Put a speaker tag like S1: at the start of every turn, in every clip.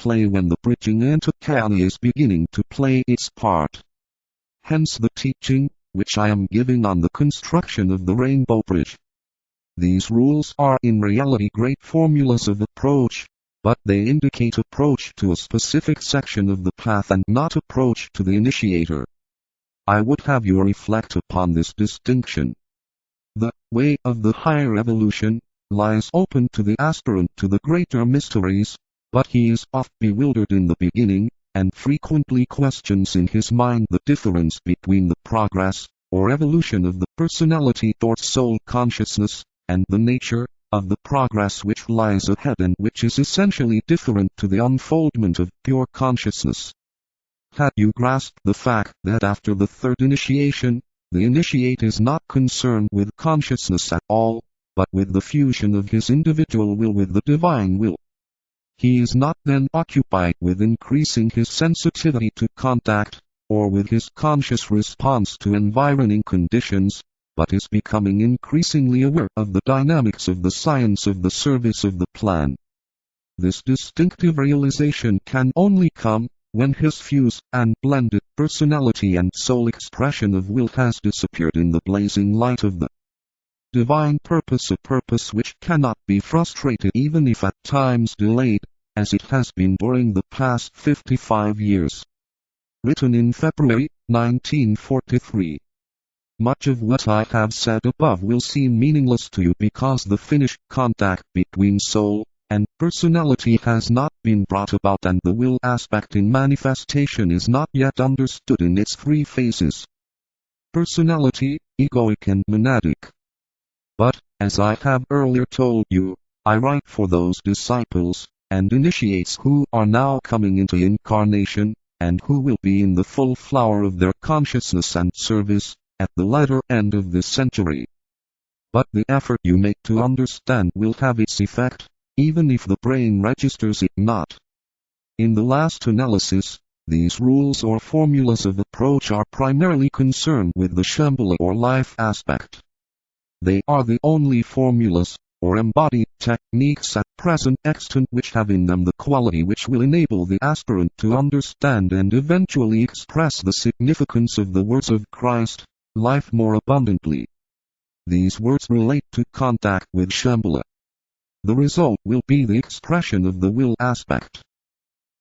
S1: play when the bridging antikythera is beginning to play its part. Hence the teaching, which I am giving on the construction of the rainbow bridge. These rules are in reality great formulas of approach, but they indicate approach to a specific section of the path and not approach to the initiator. I would have you reflect upon this distinction. The way of the higher evolution lies open to the aspirant to the greater mysteries, but he is oft bewildered in the beginning, and frequently questions in his mind the difference between the progress, or evolution of the personality towards soul consciousness, and the nature of the progress which lies ahead and which is essentially different to the unfoldment of pure consciousness. Had you grasped the fact that after the third initiation, the initiate is not concerned with consciousness at all, but with the fusion of his individual will with the divine will. He is not then occupied with increasing his sensitivity to contact, or with his conscious response to environing conditions, but is becoming increasingly aware of the dynamics of the science of the service of the plan. This distinctive realization can only come when his fused and blended personality and soul expression of will has disappeared in the blazing light of the divine purpose, a purpose which cannot be frustrated even if at times delayed, as it has been during the past 55 years. Written in February 1943. Much of what I have said above will seem meaningless to you because the finished contact between soul and personality has not been brought about and the will aspect in manifestation is not yet understood in its three phases: personality, egoic and monadic. But, as I have earlier told you, I write for those disciples and initiates who are now coming into incarnation, and who will be in the full flower of their consciousness and service, at the latter end of this century. But the effort you make to understand will have its effect, even if the brain registers it not. In the last analysis, these rules or formulas of approach are primarily concerned with the Shambhala or life aspect. They are the only formulas, or embodied techniques at present extant which have in them the quality which will enable the aspirant to understand and eventually express the significance of the words of Christ, life more abundantly. These words relate to contact with Shambhala. The result will be the expression of the will aspect.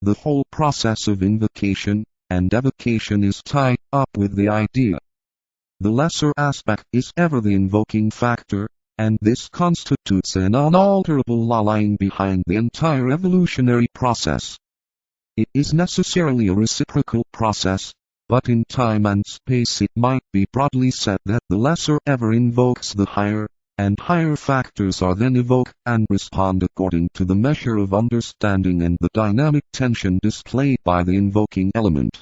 S1: The whole process of invocation and evocation is tied up with the idea. The lesser aspect is ever the invoking factor, and this constitutes an unalterable law lying behind the entire evolutionary process. It is necessarily a reciprocal process, but in time and space it might be broadly said that the lesser ever invokes the higher, and higher factors are then evoked and respond according to the measure of understanding and the dynamic tension displayed by the invoking element.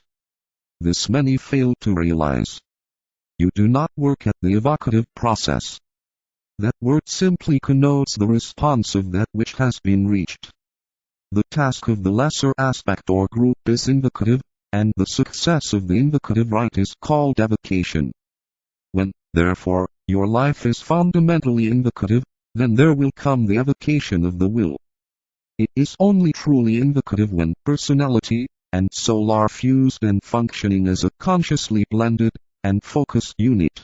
S1: This many fail to realize. You do not work at the evocative process. That word simply connotes the response of that which has been reached. The task of the lesser aspect or group is invocative, and the success of the invocative rite is called evocation. When, therefore, your life is fundamentally invocative, then there will come the evocation of the will. It is only truly invocative when personality and soul are fused and functioning as a consciously blended and focused unit.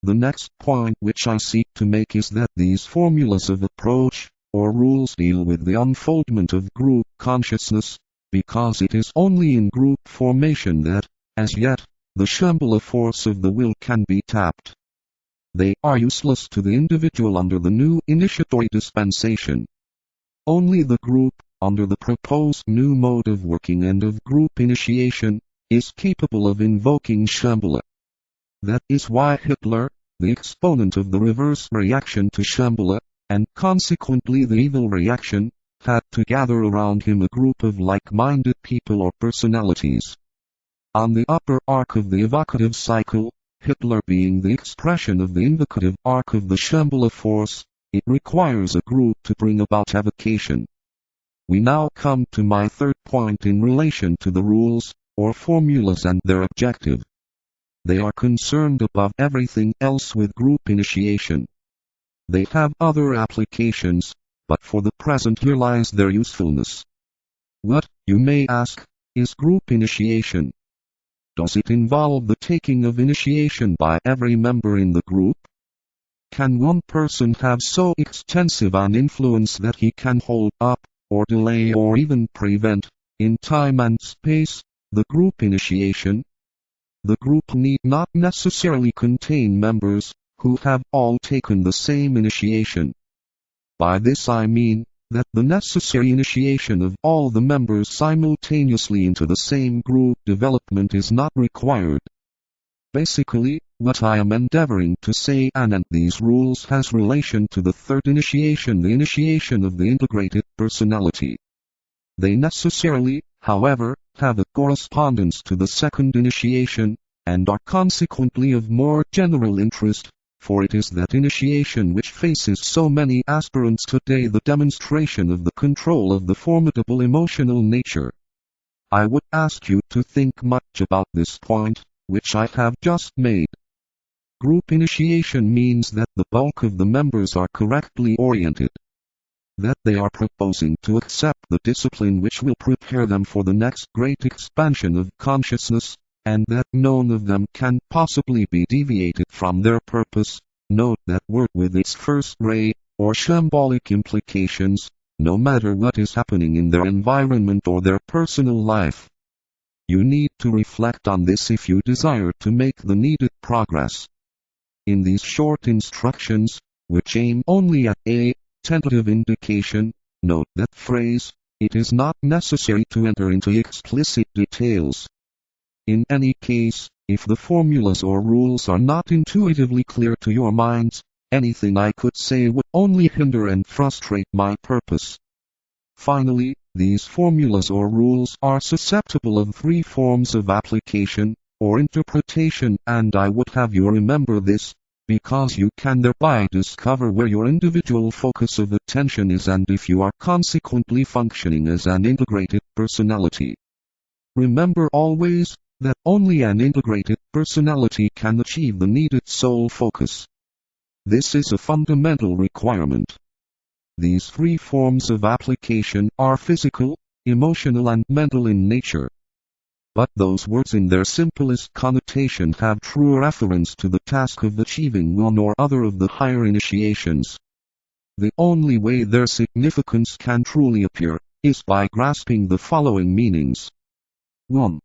S1: The next point which I seek to make is that these formulas of approach, or rules, deal with the unfoldment of group consciousness, because it is only in group formation that, as yet, the Shambhala force of the will can be tapped. They are useless to the individual under the new initiatory dispensation. Only the group, under the proposed new mode of working and of group initiation, is capable of invoking Shambhala. That is why Hitler, the exponent of the reverse reaction to Shambhala, and consequently the evil reaction, had to gather around him a group of like-minded people or personalities. On the upper arc of the evocative cycle, Hitler being the expression of the invocative arc of the Shambhala force, it requires a group to bring about evocation. We now come to my third point in relation to the rules, or formulas, and their objective. They are concerned above everything else with group initiation. They have other applications, but for the present here lies their usefulness. What, you may ask, is group initiation? Does it involve the taking of initiation by every member in the group? Can one person have so extensive an influence that he can hold up, or delay or even prevent, in time and space, the group initiation? The group need not necessarily contain members who have all taken the same initiation. By this I mean that the necessary initiation of all the members simultaneously into the same group development is not required. Basically, what I am endeavoring to say and these rules has relation to the third initiation, the initiation of the integrated personality. They necessarily, however, have a correspondence to the second initiation, and are consequently of more general interest, for it is that initiation which faces so many aspirants today, the demonstration of the control of the formidable emotional nature. I would ask you to think much about this point, which I have just made. Group initiation means that the bulk of the members are correctly oriented, that they are proposing to accept the discipline which will prepare them for the next great expansion of consciousness, and that none of them can possibly be deviated from their purpose. Note that word with its first ray, or shambolic implications, no matter what is happening in their environment or their personal life. You need to reflect on this if you desire to make the needed progress. In these short instructions, which aim only at a tentative indication, note that phrase, it is not necessary to enter into explicit details. In any case, if the formulas or rules are not intuitively clear to your minds, anything I could say would only hinder and frustrate my purpose. Finally, these formulas or rules are susceptible of three forms of application, or interpretation, and I would have you remember this, because you can thereby discover where your individual focus of attention is and if you are consequently functioning as an integrated personality. Remember always, that only an integrated personality can achieve the needed soul focus. This is a fundamental requirement. These three forms of application are physical, emotional and mental in nature. But those words in their simplest connotation have true reference to the task of achieving one or other of the higher initiations. The only way their significance can truly appear, is by grasping the following meanings. 1.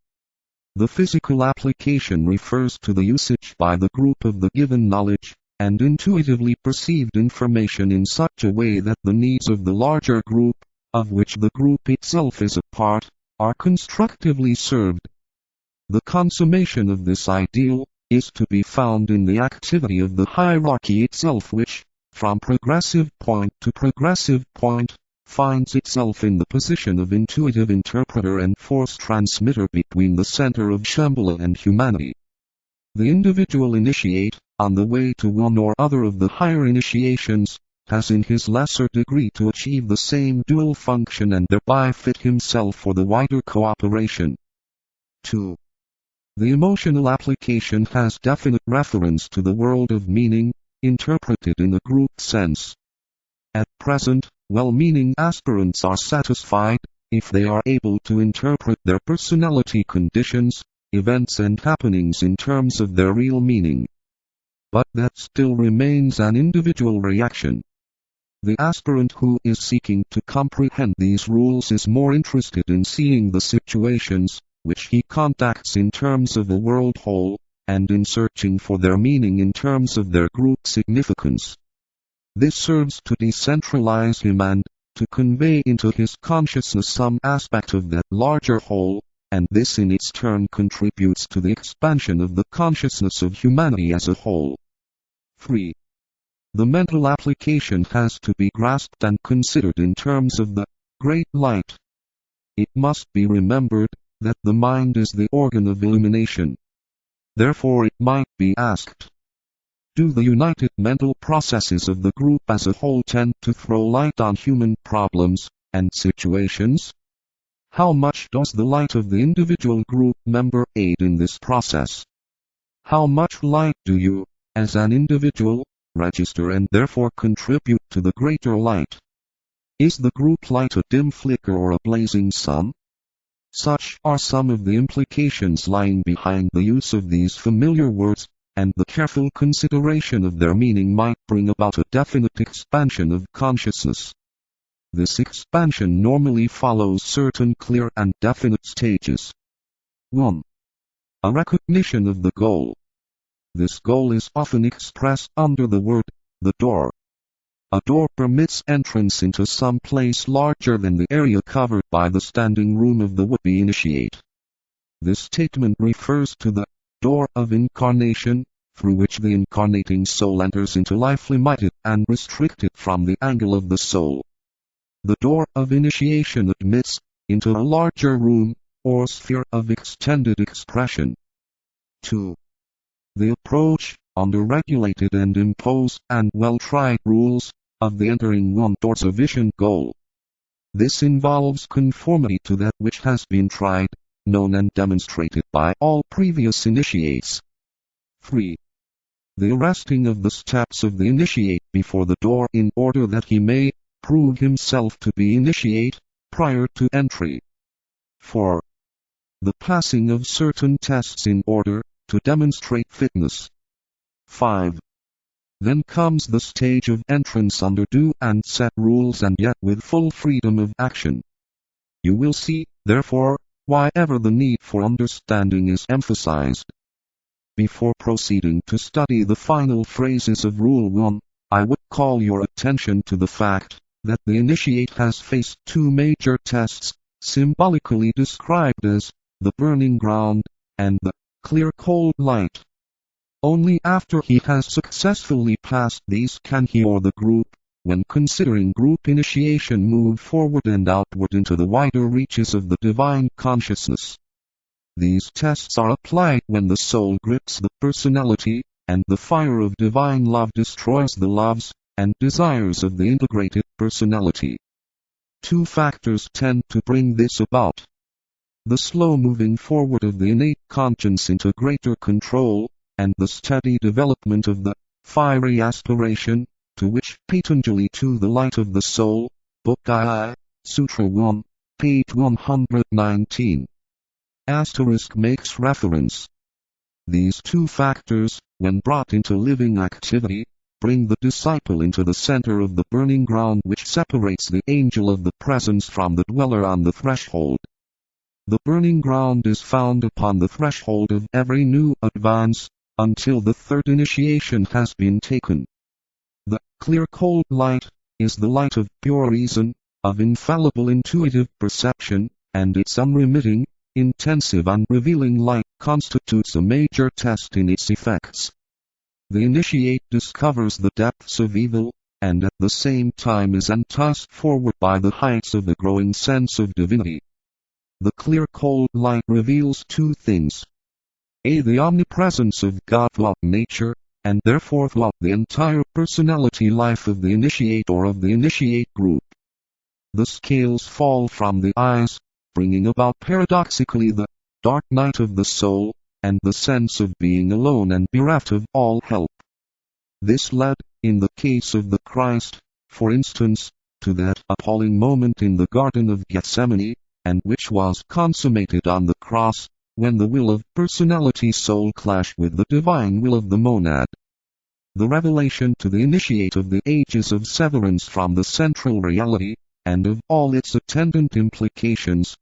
S1: The physical application refers to the usage by the group of the given knowledge, and intuitively perceived information in such a way that the needs of the larger group, of which the group itself is a part, are constructively served. The consummation of this ideal is to be found in the activity of the hierarchy itself which, from progressive point to progressive point, finds itself in the position of intuitive interpreter and force transmitter between the center of Shambhala and humanity. The individual initiate, on the way to one or other of the higher initiations, has in his lesser degree to achieve the same dual function and thereby fit himself for the wider cooperation. 2. The emotional application has definite reference to the world of meaning, interpreted in a group sense. At present, well-meaning aspirants are satisfied, if they are able to interpret their personality conditions, events and happenings in terms of their real meaning. But that still remains an individual reaction. The aspirant who is seeking to comprehend these rules is more interested in seeing the situations, which he contacts in terms of a world whole, and in searching for their meaning in terms of their group significance. This serves to decentralize him and to convey into his consciousness some aspect of that larger whole, and this in its turn contributes to the expansion of the consciousness of humanity as a whole. 3. The mental application has to be grasped and considered in terms of the great light. It must be remembered that the mind is the organ of illumination. Therefore it might be asked, do the united mental processes of the group as a whole tend to throw light on human problems and situations? How much does the light of the individual group member aid in this process? How much light do you, as an individual, register and therefore contribute to the greater light? Is the group light a dim flicker or a blazing sun? Such are some of the implications lying behind the use of these familiar words, and the careful consideration of their meaning might bring about a definite expansion of consciousness. This expansion normally follows certain clear and definite stages. 1. A recognition of the goal. This goal is often expressed under the word, the door. A door permits entrance into some place larger than the area covered by the standing room of the would-be initiate. This statement refers to the door of incarnation, through which the incarnating soul enters into life limited and restricted from the angle of the soul. The door of initiation admits into a larger room, or sphere of extended expression. 2. The approach, under regulated and imposed and well-tried rules, of the entering one towards a vision goal. This involves conformity to that which has been tried, known and demonstrated by all previous initiates. 3. The arresting of the steps of the initiate before the door in order that he may prove himself to be initiate, prior to entry. 4. The passing of certain tests in order to demonstrate fitness. 5. Then comes the stage of entrance under due and set rules and yet with full freedom of action. You will see, therefore, why ever the need for understanding is emphasized. Before proceeding to study the final phrases of Rule 1, I would call your attention to the fact that the initiate has faced two major tests, symbolically described as the burning ground and the clear cold light. Only after he has successfully passed these can he or the group, when considering group initiation, move forward and outward into the wider reaches of the divine consciousness. These tests are applied when the soul grips the personality, and the fire of divine love destroys the loves and desires of the integrated personality. Two factors tend to bring this about. The slow moving forward of the innate conscience into greater control, and the steady development of the fiery aspiration, to which Patanjali to the light of the soul, Book II, Sutra 1, page 119. Makes reference. These two factors, when brought into living activity, bring the disciple into the center of the burning ground which separates the angel of the presence from the dweller on the threshold. The burning ground is found upon the threshold of every new advance, until the third initiation has been taken. The clear cold light is the light of pure reason, of infallible intuitive perception, and its unremitting, intensive and revealing light constitutes a major test in its effects. The initiate discovers the depths of evil, and at the same time is enticed forward by the heights of the growing sense of divinity. The clear cold light reveals two things. A. The omnipresence of God throughout nature, and therefore throughout the entire personality life of the initiate or of the initiate group. The scales fall from the eyes, bringing about paradoxically the dark night of the soul, and the sense of being alone and bereft of all help. This led, in the case of the Christ, for instance, to that appalling moment in the Garden of Gethsemane, and which was consummated on the cross, when the will of personality soul clashed with the divine will of the monad. The revelation to the initiate of the ages of severance from the central reality, and of all its attendant implications,